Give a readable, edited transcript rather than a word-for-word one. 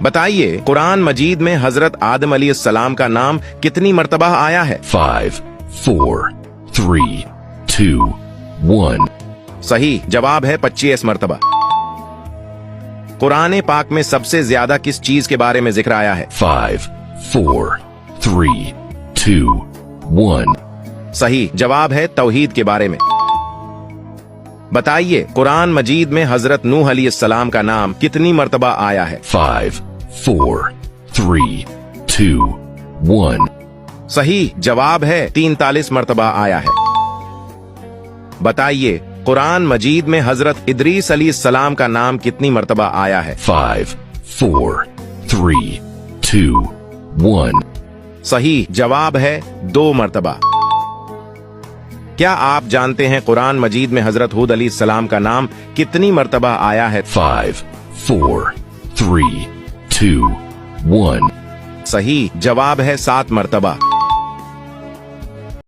بتائیے قرآن مجید میں حضرت آدم علیہ السلام کا نام کتنی مرتبہ آیا ہے؟ 5, 4, 3, 2, 1. صحیح جواب ہے 25 مرتبہ۔ قرآن پاک میں سب سے زیادہ کس چیز کے بارے میں ذکر آیا ہے؟ 5, 4, 3, 2, 1. صحیح جواب ہے توحید کے بارے میں۔ بتائیے قرآن مجید میں حضرت نوح علیہ السلام کا نام کتنی مرتبہ آیا ہے؟ 5, 4, 3, 2, 1. صحیح جواب ہے 43 مرتبہ آیا ہے۔ بتائیے قرآن مجید میں حضرت ادریس علیہ السلام کا نام کتنی مرتبہ آیا ہے؟ 5, 4, 3, 2, 1. صحیح جواب ہے 2 مرتبہ۔ کیا آپ جانتے ہیں قرآن مجید میں حضرت ہود علیہ السلام کا نام کتنی مرتبہ آیا ہے؟ 5, 4, 3, 2, 1. صحیح جواب ہے 7 مرتبہ۔